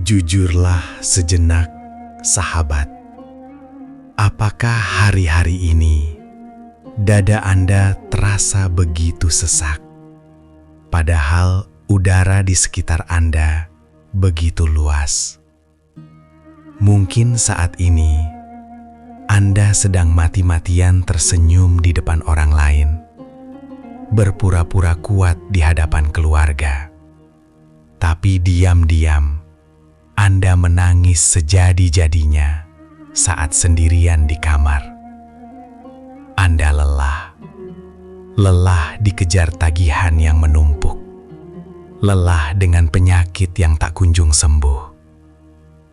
Jujurlah sejenak, sahabat. Apakah hari-hari ini dada Anda terasa begitu sesak? Padahal udara di sekitar Anda begitu luas. Mungkin saat ini Anda sedang mati-matian tersenyum di depan orang lain, berpura-pura kuat di hadapan keluarga. Tapi diam-diam Anda menangis sejadi-jadinya saat sendirian di kamar. Anda lelah dikejar tagihan yang menumpuk, lelah dengan penyakit yang tak kunjung sembuh,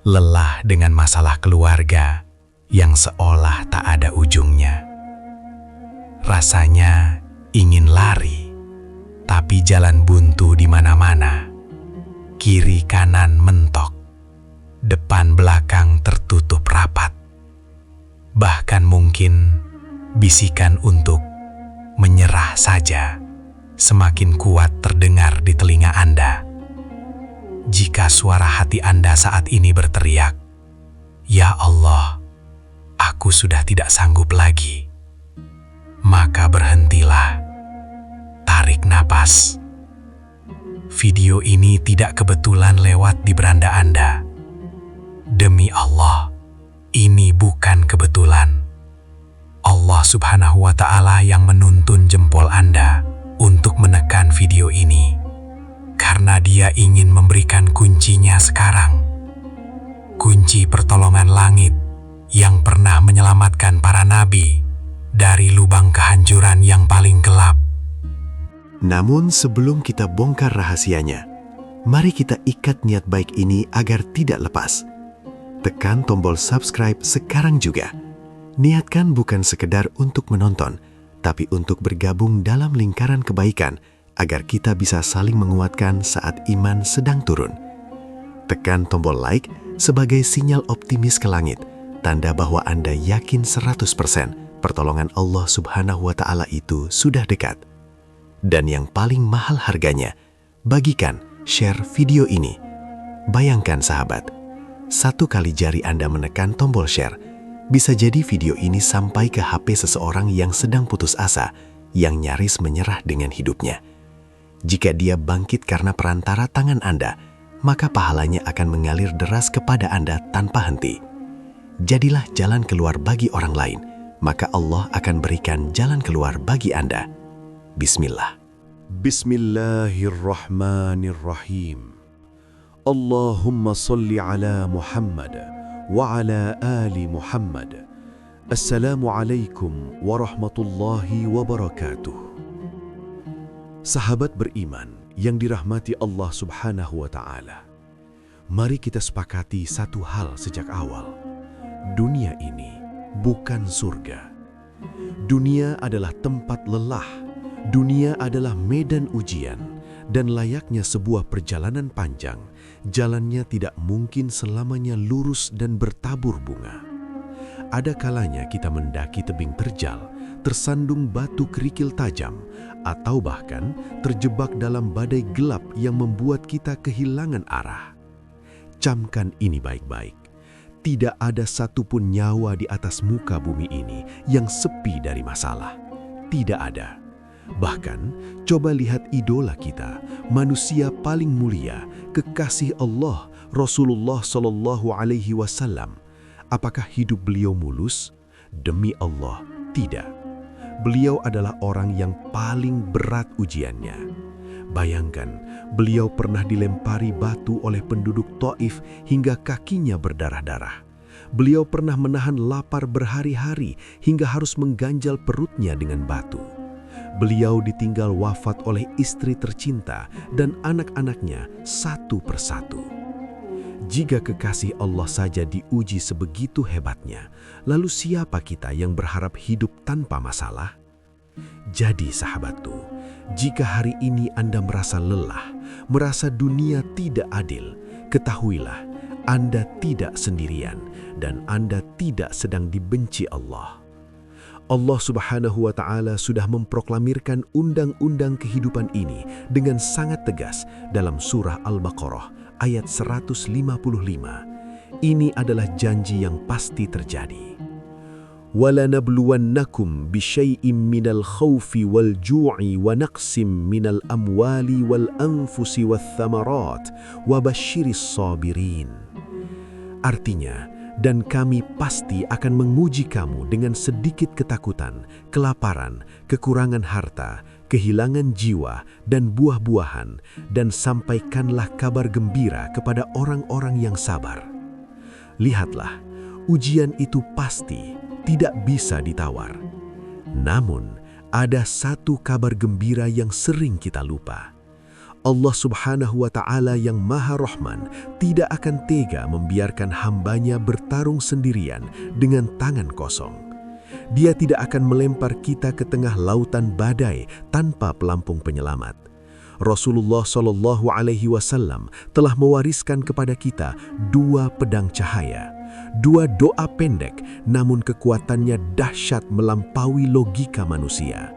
lelah dengan masalah keluarga yang seolah tak ada ujungnya. Rasanya ingin lari, tapi jalan buntu di mana-mana. Kiri kanan mentok, depan belakang tertutup rapat. Bahkan mungkin bisikan untuk menyerah saja semakin kuat terdengar di telinga Anda. Jika suara hati Anda saat ini berteriak, "Ya Allah, aku sudah tidak sanggup lagi," maka berhentilah, tarik napas. Video ini tidak kebetulan lewat di beranda Anda. Demi Allah, ini bukan kebetulan. Allah Subhanahu wa Ta'ala yang menuntun jempol Anda untuk menekan video ini, karena Dia ingin memberikan kuncinya sekarang. Kunci pertolongan langit yang pernah menyelamatkan para nabi dari lubang kehancuran yang paling gelap. Namun sebelum kita bongkar rahasianya, mari kita ikat niat baik ini agar tidak lepas. Tekan tombol subscribe sekarang juga. Niatkan bukan sekedar untuk menonton, tapi untuk bergabung dalam lingkaran kebaikan agar kita bisa saling menguatkan saat iman sedang turun. Tekan tombol like sebagai sinyal optimis ke langit, tanda bahwa Anda yakin 100% pertolongan Allah Subhanahu wa Ta'ala itu sudah dekat. Dan yang paling mahal harganya, bagikan, share video ini. Bayangkan sahabat, satu kali jari Anda menekan tombol share, bisa jadi video ini sampai ke HP seseorang yang sedang putus asa, yang nyaris menyerah dengan hidupnya. Jika dia bangkit karena perantara tangan Anda, maka pahalanya akan mengalir deras kepada Anda tanpa henti. Jadilah jalan keluar bagi orang lain, maka Allah akan berikan jalan keluar bagi Anda. Bismillah. Bismillahirrahmanirrahim. Allahumma salli ala Muhammad wa ala ali Muhammad. Assalamualaikum warahmatullahi wabarakatuh. Sahabat beriman yang dirahmati Allah Subhanahu wa Ta'ala, mari kita sepakati satu hal sejak awal. Dunia ini bukan surga. Dunia adalah tempat lelah. Dunia adalah medan ujian, dan layaknya sebuah perjalanan panjang, jalannya tidak mungkin selamanya lurus dan bertabur bunga. Ada kalanya kita mendaki tebing terjal, tersandung batu kerikil tajam, atau bahkan terjebak dalam badai gelap yang membuat kita kehilangan arah. Camkan ini baik-baik. Tidak ada satupun nyawa di atas muka bumi ini yang sepi dari masalah. Tidak ada. Bahkan, coba lihat idola kita, manusia paling mulia, kekasih Allah, Rasulullah Shallallahu Alaihi Wasallam. Apakah hidup beliau mulus? Demi Allah, tidak. Beliau adalah orang yang paling berat ujiannya. Bayangkan, beliau pernah dilempari batu oleh penduduk Taif hingga kakinya berdarah-darah. Beliau pernah menahan lapar berhari-hari hingga harus mengganjal perutnya dengan batu. Beliau ditinggal wafat oleh istri tercinta dan anak-anaknya satu persatu. Jika kekasih Allah saja diuji sebegitu hebatnya, lalu siapa kita yang berharap hidup tanpa masalah? Jadi sahabatku, jika hari ini Anda merasa lelah, merasa dunia tidak adil, ketahuilah Anda tidak sendirian dan Anda tidak sedang dibenci Allah. Allah Subhanahu wa Ta'ala sudah memproklamirkan undang-undang kehidupan ini dengan sangat tegas dalam surah Al-Baqarah ayat 155. Ini adalah janji yang pasti terjadi. وَلَنَبْلُوَنَّكُمْ بِشَيْءٍ مِّنَ الْخَوْفِ وَالْجُوعِ وَنَقْصٍ مِّنَ الْأَمْوَالِ وَالْأَنفُسِ وَالثَّمَرَاتِ وَبَشِّرِ الصَّابِرِينَ. Artinya, dan kami pasti akan menguji kamu dengan sedikit ketakutan, kelaparan, kekurangan harta, kehilangan jiwa, dan buah-buahan, dan sampaikanlah kabar gembira kepada orang-orang yang sabar. Lihatlah, ujian itu pasti tidak bisa ditawar. Namun, ada satu kabar gembira yang sering kita lupa. Allah Subhanahu wa Ta'ala yang Maha Rahman tidak akan tega membiarkan hambanya bertarung sendirian dengan tangan kosong. Dia tidak akan melempar kita ke tengah lautan badai tanpa pelampung penyelamat. Rasulullah Shallallahu Alaihi Wasallam telah mewariskan kepada kita 2 pedang cahaya, 2 doa pendek, namun kekuatannya dahsyat melampaui logika manusia.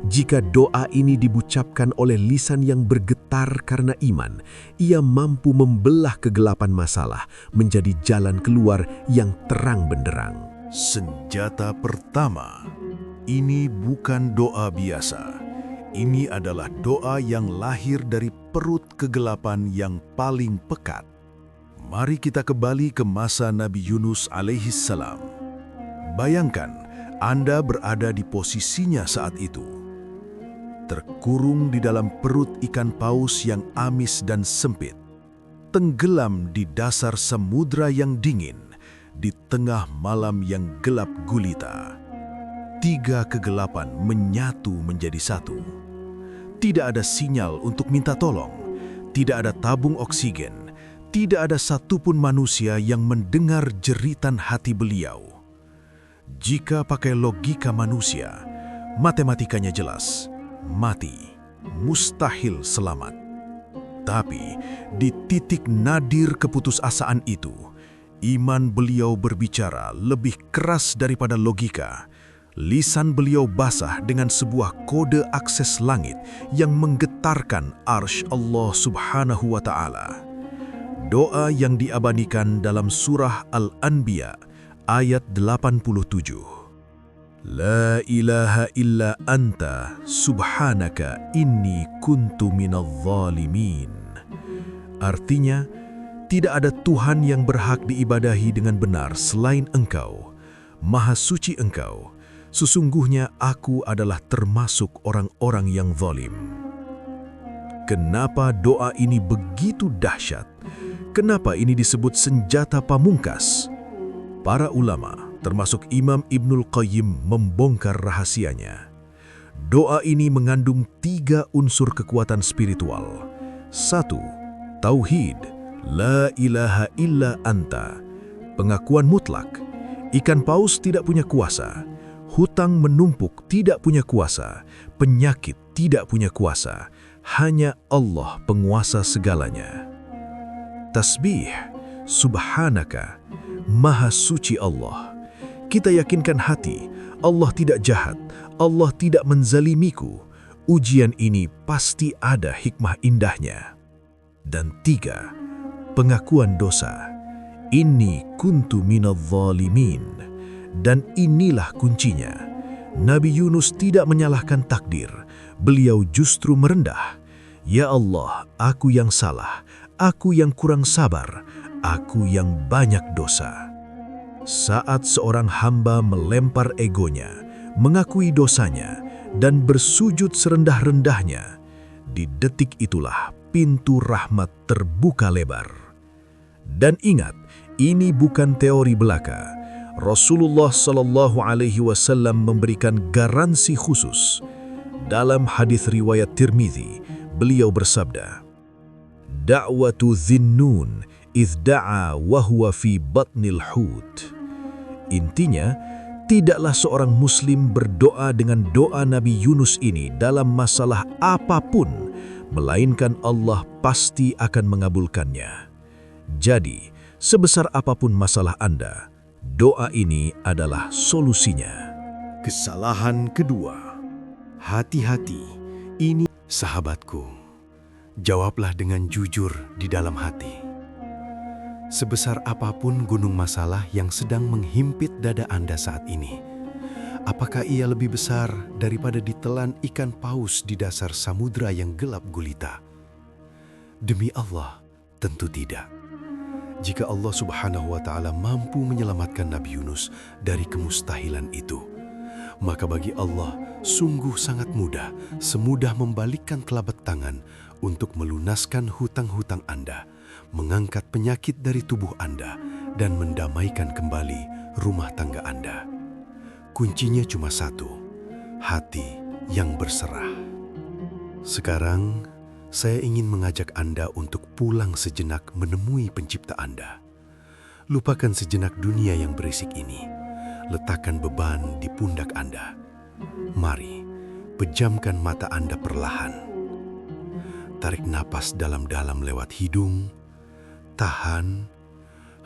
Jika doa ini diucapkan oleh lisan yang bergetar karena iman, ia mampu membelah kegelapan masalah menjadi jalan keluar yang terang benderang. Senjata pertama, ini bukan doa biasa. Ini adalah doa yang lahir dari perut kegelapan yang paling pekat. Mari kita kembali ke masa Nabi Yunus alaihissalam. Bayangkan, Anda berada di posisinya saat itu. Terkurung di dalam perut ikan paus yang amis dan sempit. Tenggelam di dasar samudra yang dingin, di tengah malam yang gelap gulita. 3 kegelapan menyatu menjadi satu. Tidak ada sinyal untuk minta tolong, tidak ada tabung oksigen, tidak ada satupun manusia yang mendengar jeritan hati beliau. Jika pakai logika manusia, matematikanya jelas, mati, mustahil selamat. Tapi di titik nadir keputusasaan itu, iman beliau berbicara lebih keras daripada logika. Lisan beliau basah dengan sebuah kode akses langit yang menggetarkan arsy Allah Subhanahu wa Ta'ala. Doa yang diabadikan dalam surah Al-Anbiya ayat 87. La ilaha illa anta subhanaka inni kuntu minadh dhalimin. Artinya, tidak ada Tuhan yang berhak diibadahi dengan benar selain Engkau. Maha suci Engkau. Sesungguhnya aku adalah termasuk orang-orang yang zalim. Kenapa doa ini begitu dahsyat? Kenapa ini disebut senjata pamungkas? Para ulama, termasuk Imam Ibnul Qayyim, membongkar rahasianya. Doa ini mengandung 3 unsur kekuatan spiritual. 1. Tauhid, la ilaha illa anta. Pengakuan mutlak, ikan paus tidak punya kuasa. Hutang menumpuk tidak punya kuasa, penyakit tidak punya kuasa, hanya Allah penguasa segalanya. Tasbih, subhanaka, maha suci Allah. Kita yakinkan hati, Allah tidak jahat, Allah tidak menzalimiku. Ujian ini pasti ada hikmah indahnya. Dan 3, pengakuan dosa. Inni kuntu minadh dhalimin. Dan inilah kuncinya. Nabi Yunus tidak menyalahkan takdir. Beliau justru merendah. Ya Allah, aku yang salah. Aku yang kurang sabar. Aku yang banyak dosa. Saat seorang hamba melempar egonya, mengakui dosanya, dan bersujud serendah-rendahnya, di detik itulah pintu rahmat terbuka lebar. Dan ingat, ini bukan teori belaka. Rasulullah Shallallahu Alaihi Wasallam memberikan garansi khusus. Dalam hadis riwayat Tirmidzi, beliau bersabda, "Da'watu Dhinnun idh da'a wa huwa fi batnil hut." Intinya, tidaklah seorang muslim berdoa dengan doa Nabi Yunus ini dalam masalah apapun, melainkan Allah pasti akan mengabulkannya. Jadi, sebesar apapun masalah Anda, doa ini adalah solusinya. Kesalahan kedua, hati-hati. Ini Sahabatku, jawablah dengan jujur di dalam hati. Sebesar apapun gunung masalah yang sedang menghimpit dada Anda saat ini, apakah ia lebih besar daripada ditelan ikan paus di dasar samudra yang gelap gulita? Demi Allah, tentu tidak. Jika Allah Subhanahu wa Ta'ala mampu menyelamatkan Nabi Yunus dari kemustahilan itu, maka bagi Allah sungguh sangat mudah, semudah membalikkan telapak tangan untuk melunaskan hutang-hutang Anda, mengangkat penyakit dari tubuh Anda, dan mendamaikan kembali rumah tangga Anda. Kuncinya cuma satu, hati yang berserah. Sekarang, saya ingin mengajak Anda untuk pulang sejenak menemui pencipta Anda. Lupakan sejenak dunia yang berisik ini. Letakkan beban di pundak Anda. Mari, pejamkan mata Anda perlahan. Tarik napas dalam-dalam lewat hidung. Tahan,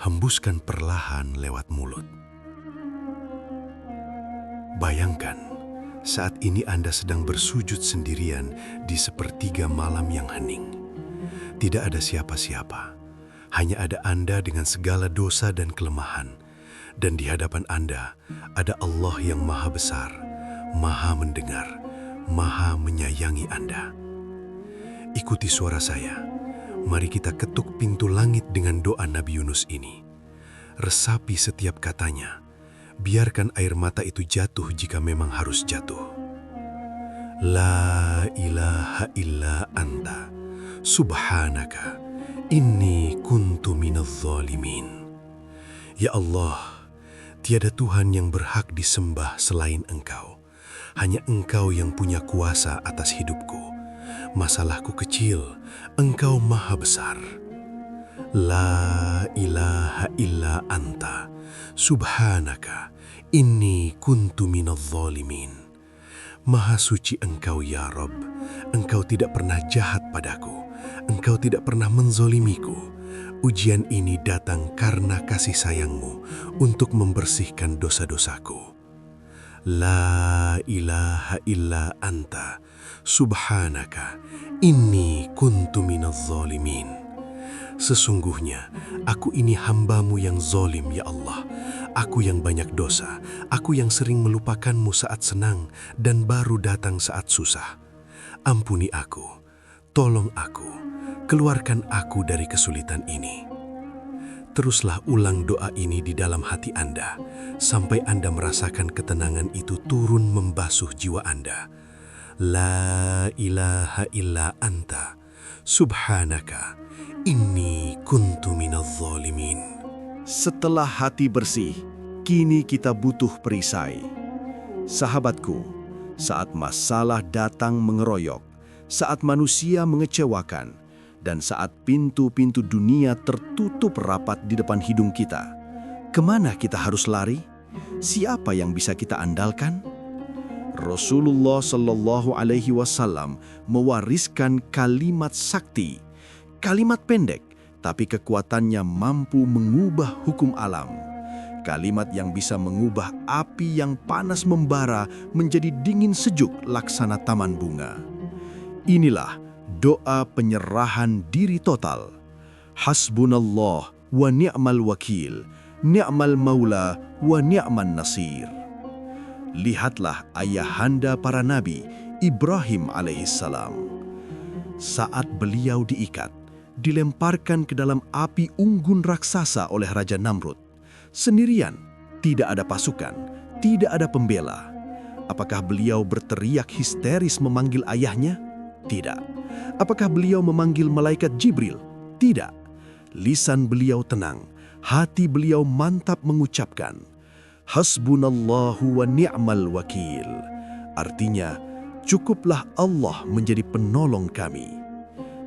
hembuskan perlahan lewat mulut. Bayangkan, saat ini Anda sedang bersujud sendirian di sepertiga malam yang hening. Tidak ada siapa-siapa, hanya ada Anda dengan segala dosa dan kelemahan. Dan di hadapan Anda ada Allah yang Maha Besar, Maha Mendengar, Maha Menyayangi Anda. Ikuti suara saya. Mari kita ketuk pintu langit dengan doa Nabi Yunus ini. Resapi setiap katanya. Biarkan air mata itu jatuh jika memang harus jatuh. La ilaha illa anta, subhanaka, inni kuntu minadz zalimin. Ya Allah, tiada Tuhan yang berhak disembah selain Engkau. Hanya Engkau yang punya kuasa atas hidupku. Masalahku kecil, Engkau Maha Besar. La ilaha illa anta, subhanaka, inni kuntu minadz zalimin. Maha suci Engkau ya Rabb. Engkau tidak pernah jahat padaku. Engkau tidak pernah menzolimiku. Ujian ini datang karena kasih sayang-Mu untuk membersihkan dosa-dosaku. La ilaha illa anta, subhanaka, inni kuntu minadz zalimin. Sesungguhnya, aku ini hamba-Mu yang zolim, ya Allah. Aku yang banyak dosa, aku yang sering melupakan-Mu saat senang dan baru datang saat susah. Ampuni aku, tolong aku, keluarkan aku dari kesulitan ini. Teruslah ulang doa ini di dalam hati Anda, sampai Anda merasakan ketenangan itu turun membasuh jiwa Anda. La ilaha illa anta, subhanaka, inni kuntu minadz zalimin. Setelah hati bersih, kini kita butuh perisai. Sahabatku, saat masalah datang mengeroyok, saat manusia mengecewakan, dan saat pintu-pintu dunia tertutup rapat di depan hidung kita, kemana kita harus lari? Siapa yang bisa kita andalkan? Rasulullah Shallallahu Alaihi Wasallam mewariskan kalimat sakti, kalimat pendek, tapi kekuatannya mampu mengubah hukum alam. Kalimat yang bisa mengubah api yang panas membara menjadi dingin sejuk laksana taman bunga. Inilah doa penyerahan diri total. Hasbunallah wa ni'mal wakil, ni'mal maula wa ni'man nasir. Lihatlah ayahanda para nabi, Ibrahim alaihissalam. Saat beliau diikat, dilemparkan ke dalam api unggun raksasa oleh Raja Namrud. Sendirian, tidak ada pasukan, tidak ada pembela. Apakah beliau berteriak histeris memanggil ayahnya? Tidak. Apakah beliau memanggil malaikat Jibril? Tidak. Lisan beliau tenang, hati beliau mantap mengucapkan, Hasbunallahu wa ni'mal wakil. Artinya, cukuplah Allah menjadi penolong kami.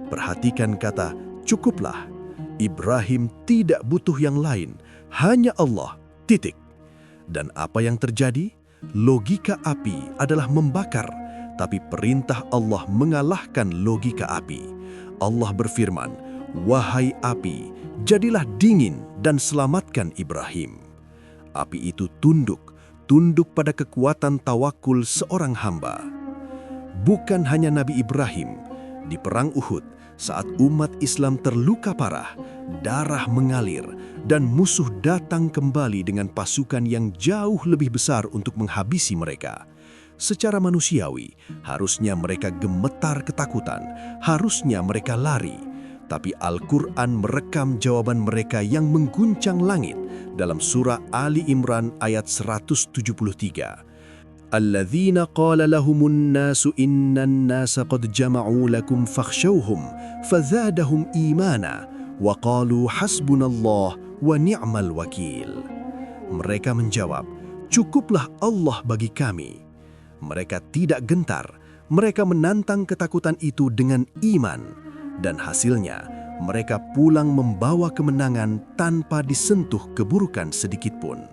Perhatikan kata cukuplah. Ibrahim tidak butuh yang lain, hanya Allah, titik. Dan apa yang terjadi? Logika api adalah membakar, tapi perintah Allah mengalahkan logika api. Allah berfirman, wahai api, jadilah dingin dan selamatkan Ibrahim. Api itu tunduk pada kekuatan tawakul seorang hamba. Bukan hanya Nabi Ibrahim, di perang Uhud, saat umat Islam terluka parah, darah mengalir, dan musuh datang kembali dengan pasukan yang jauh lebih besar untuk menghabisi mereka. Secara manusiawi, harusnya mereka gemetar ketakutan, harusnya mereka lari. Tapi Al-Quran merekam jawaban mereka yang mengguncang langit dalam surah Ali Imran ayat 173. Alladzina qala lahumun nasu innan nasa qad jama'u lakum fakhshawhum fazadahum imana wa qalu hasbunallah wa ni'mal wakil. Mereka menjawab, cukuplah Allah bagi kami. Mereka tidak gentar, mereka menantang ketakutan itu dengan iman, dan hasilnya mereka pulang membawa kemenangan tanpa disentuh keburukan sedikitpun.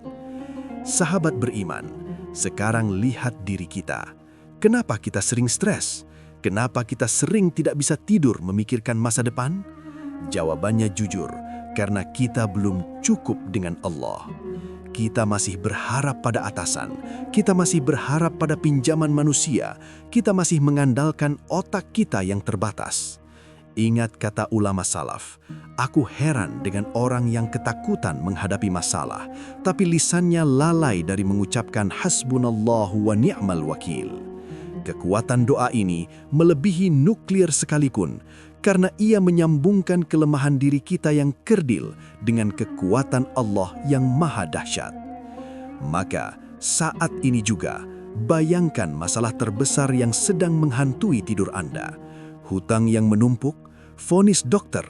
Sahabat beriman, sekarang lihat diri kita. Kenapa kita sering stres? Kenapa kita sering tidak bisa tidur memikirkan masa depan? Jawabannya jujur, karena kita belum cukup dengan Allah. Kita masih berharap pada atasan, kita masih berharap pada pinjaman manusia, kita masih mengandalkan otak kita yang terbatas. Ingat kata ulama salaf, aku heran dengan orang yang ketakutan menghadapi masalah, tapi lisannya lalai dari mengucapkan hasbunallahu wa ni'mal wakil. Kekuatan doa ini melebihi nuklir sekalipun, karena ia menyambungkan kelemahan diri kita yang kerdil dengan kekuatan Allah yang maha dahsyat. Maka saat ini juga, bayangkan masalah terbesar yang sedang menghantui tidur Anda. Hutang yang menumpuk, vonis dokter,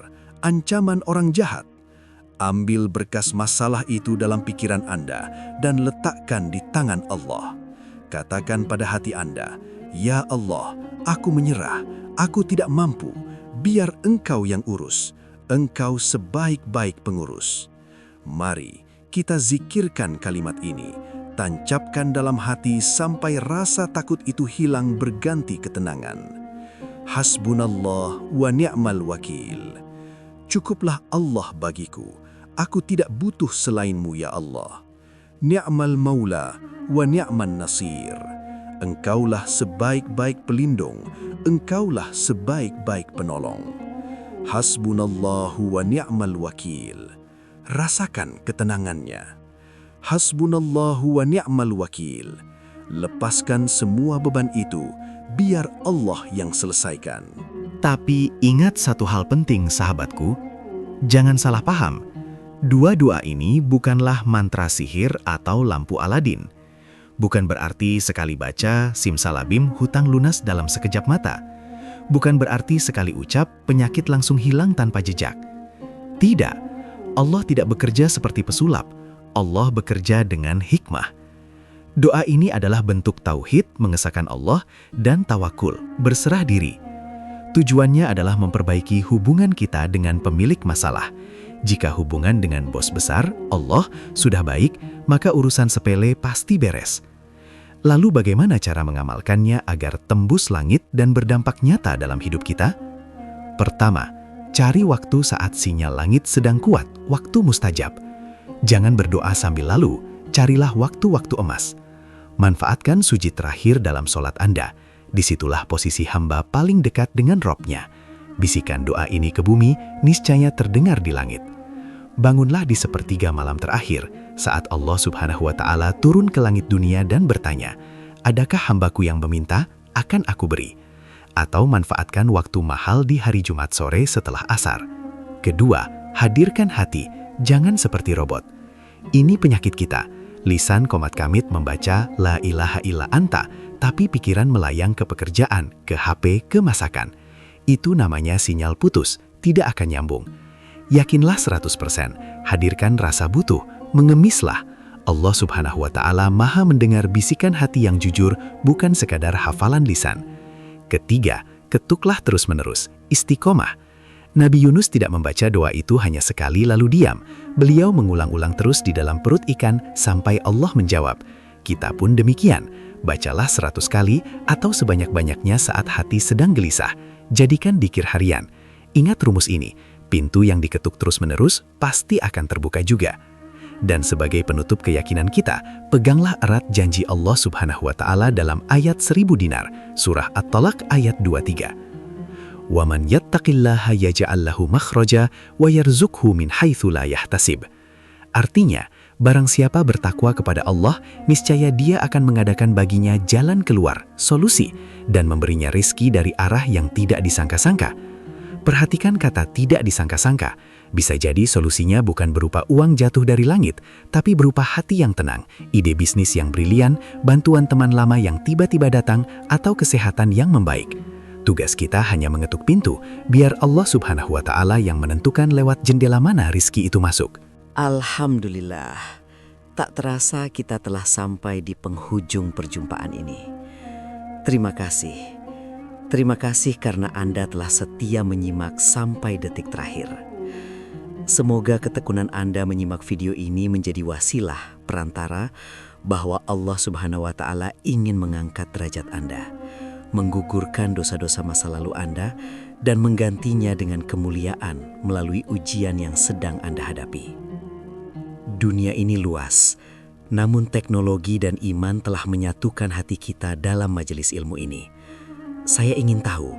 ancaman orang jahat. Ambil berkas masalah itu dalam pikiran Anda dan letakkan di tangan Allah. Katakan pada hati Anda, ya Allah, aku menyerah, aku tidak mampu. Biar Engkau yang urus, Engkau sebaik-baik pengurus. Mari kita zikirkan kalimat ini, tancapkan dalam hati sampai rasa takut itu hilang berganti ketenangan. Hasbunallah wa ni'mal wakil. Cukuplah Allah bagiku, aku tidak butuh selainmu ya Allah. Ni'mal maula wa ni'man nasir. Engkaulah sebaik-baik pelindung, Engkaulah sebaik-baik penolong. Hasbunallahu wa ni'mal wakil. Rasakan ketenangannya. Hasbunallahu wa ni'mal wakil. Lepaskan semua beban itu, biar Allah yang selesaikan. Tapi ingat satu hal penting sahabatku, jangan salah paham. Dua doa ini bukanlah mantra sihir atau lampu Aladin. Bukan berarti sekali baca, simsalabim hutang lunas dalam sekejap mata. Bukan berarti sekali ucap, penyakit langsung hilang tanpa jejak. Tidak, Allah tidak bekerja seperti pesulap. Allah bekerja dengan hikmah. Doa ini adalah bentuk tauhid, mengesahkan Allah, dan tawakul, berserah diri. Tujuannya adalah memperbaiki hubungan kita dengan pemilik masalah. Jika hubungan dengan bos besar, Allah, sudah baik, maka urusan sepele pasti beres. Lalu bagaimana cara mengamalkannya agar tembus langit dan berdampak nyata dalam hidup kita? Pertama, cari waktu saat sinyal langit sedang kuat, waktu mustajab. Jangan berdoa sambil lalu, carilah waktu-waktu emas. Manfaatkan sujud terakhir dalam sholat Anda. Disitulah posisi hamba paling dekat dengan Robnya. Bisikan doa ini ke bumi, niscaya terdengar di langit. Bangunlah di sepertiga malam terakhir, saat Allah Subhanahu wa Ta'ala turun ke langit dunia dan bertanya, adakah hambaku yang meminta, akan aku beri. Atau manfaatkan waktu mahal di hari Jumat sore setelah asar. Kedua, hadirkan hati, jangan seperti robot. Ini penyakit kita. Lisan komat kamit membaca la ilaha illa anta, tapi pikiran melayang ke pekerjaan, ke HP, ke masakan. Itu namanya sinyal putus, tidak akan nyambung. Yakinlah 100%, hadirkan rasa butuh, mengemislah. Allah Subhanahu wa Ta'ala maha mendengar bisikan hati yang jujur, bukan sekadar hafalan lisan. Ketiga, ketuklah terus-menerus, istiqomah. Nabi Yunus tidak membaca doa itu hanya sekali lalu diam. Beliau mengulang-ulang terus di dalam perut ikan sampai Allah menjawab. Kita pun demikian, bacalah 100 kali atau sebanyak-banyaknya saat hati sedang gelisah. Jadikan dzikir harian. Ingat rumus ini, pintu yang diketuk terus-menerus pasti akan terbuka juga. Dan sebagai penutup keyakinan kita, peganglah erat janji Allah Subhanahu wa Ta'ala dalam ayat 1000 dinar, surah At-Talaq ayat 23. "Wa man yattaqillaha yaj'al lahu makhraja wa yarzuqhu min haitsu la yahtasib." Artinya, barang siapa bertakwa kepada Allah, niscaya Dia akan mengadakan baginya jalan keluar, solusi, dan memberinya rizki dari arah yang tidak disangka-sangka. Perhatikan kata tidak disangka-sangka. Bisa jadi solusinya bukan berupa uang jatuh dari langit, tapi berupa hati yang tenang, ide bisnis yang brilian, bantuan teman lama yang tiba-tiba datang, atau kesehatan yang membaik. Tugas kita hanya mengetuk pintu, biar Allah Subhanahu wa Ta'ala yang menentukan lewat jendela mana rizki itu masuk. Alhamdulillah, tak terasa kita telah sampai di penghujung perjumpaan ini. Terima kasih. Terima kasih karena Anda telah setia menyimak sampai detik terakhir. Semoga ketekunan Anda menyimak video ini menjadi wasilah perantara bahwa Allah Subhanahu wa Ta'ala ingin mengangkat derajat Anda, menggugurkan dosa-dosa masa lalu Anda, dan menggantinya dengan kemuliaan melalui ujian yang sedang Anda hadapi. Dunia ini luas, namun teknologi dan iman telah menyatukan hati kita dalam majelis ilmu ini. Saya ingin tahu,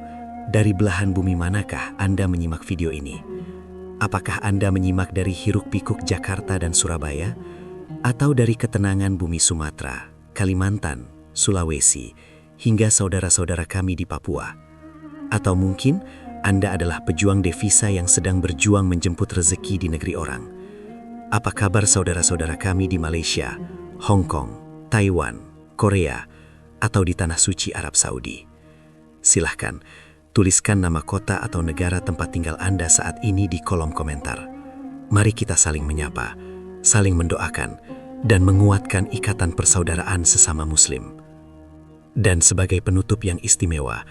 dari belahan bumi manakah Anda menyimak video ini? Apakah Anda menyimak dari hiruk-pikuk Jakarta dan Surabaya? Atau dari ketenangan bumi Sumatera, Kalimantan, Sulawesi, hingga saudara-saudara kami di Papua? Atau mungkin Anda adalah pejuang devisa yang sedang berjuang menjemput rezeki di negeri orang? Apa kabar saudara-saudara kami di Malaysia, Hong Kong, Taiwan, Korea, atau di Tanah Suci Arab Saudi? Silahkan, tuliskan nama kota atau negara tempat tinggal Anda saat ini di kolom komentar. Mari kita saling menyapa, saling mendoakan, dan menguatkan ikatan persaudaraan sesama Muslim. Dan sebagai penutup yang istimewa,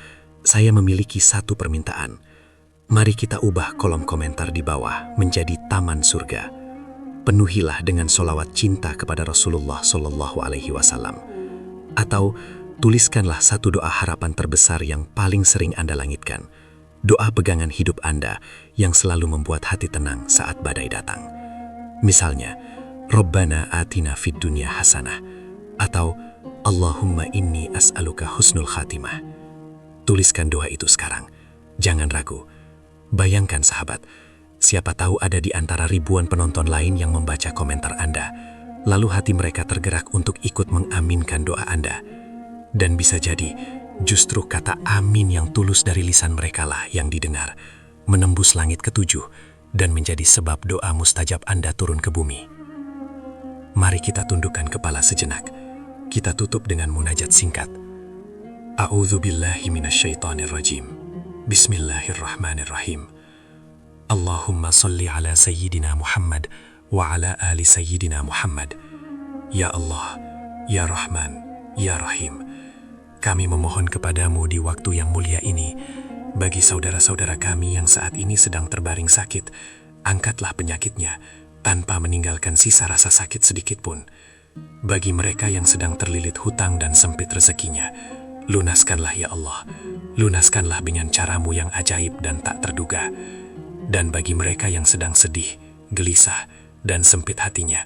saya memiliki satu permintaan. Mari kita ubah kolom komentar di bawah menjadi taman surga. Penuhilah dengan solawat cinta kepada Rasulullah SAW. Atau tuliskanlah satu doa harapan terbesar yang paling sering Anda langitkan. Doa pegangan hidup Anda yang selalu membuat hati tenang saat badai datang. Misalnya, Rabbana atina fid dunya hasanah, atau Allahumma inni as'aluka husnul khatimah. Tuliskan doa itu sekarang. Jangan ragu. Bayangkan sahabat, siapa tahu ada di antara ribuan penonton lain yang membaca komentar Anda, lalu hati mereka tergerak untuk ikut mengaminkan doa Anda. Dan bisa jadi, justru kata amin yang tulus dari lisan mereka lah yang didengar, menembus langit ketujuh, dan menjadi sebab doa mustajab Anda turun ke bumi. Mari kita tundukkan kepala sejenak. Kita tutup dengan munajat singkat. A'udzu billahi minasyaitonir rajim. Bismillahirrahmanirrahim. Allahumma salli ala Sayyidina Muhammad wa ala ali Sayyidina Muhammad. Ya Allah, Ya Rahman, Ya Rahim. Kami memohon kepadamu di waktu yang mulia ini, bagi saudara-saudara kami yang saat ini sedang terbaring sakit, angkatlah penyakitnya tanpa meninggalkan sisa rasa sakit sedikit pun. Bagi mereka yang sedang terlilit hutang dan sempit rezekinya, lunaskanlah ya Allah, lunaskanlah dengan caramu yang ajaib dan tak terduga. Dan bagi mereka yang sedang sedih, gelisah, dan sempit hatinya,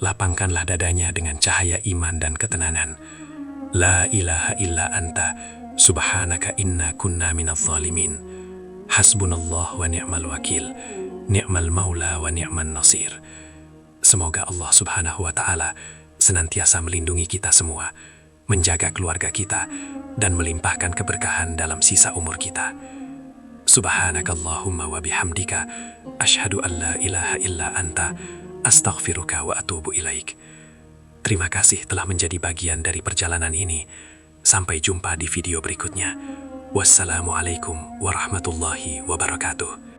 lapangkanlah dadanya dengan cahaya iman dan ketenangan. La ilaha illa anta, subhanaka inna kunna minadh zalimin. Hasbunallah wa ni'mal wakil, ni'mal maula wa ni'man nasir. Semoga Allah Subhanahu wa Ta'ala senantiasa melindungi kita semua, menjaga keluarga kita, dan melimpahkan keberkahan dalam sisa umur kita. Subhanakallahumma wa bihamdika, ashhadu an la ilaha illa anta, astaghfiruka wa atubu ilaik. Terima kasih telah menjadi bagian dari perjalanan ini. Sampai jumpa di video berikutnya. Wassalamualaikum warahmatullahi wabarakatuh.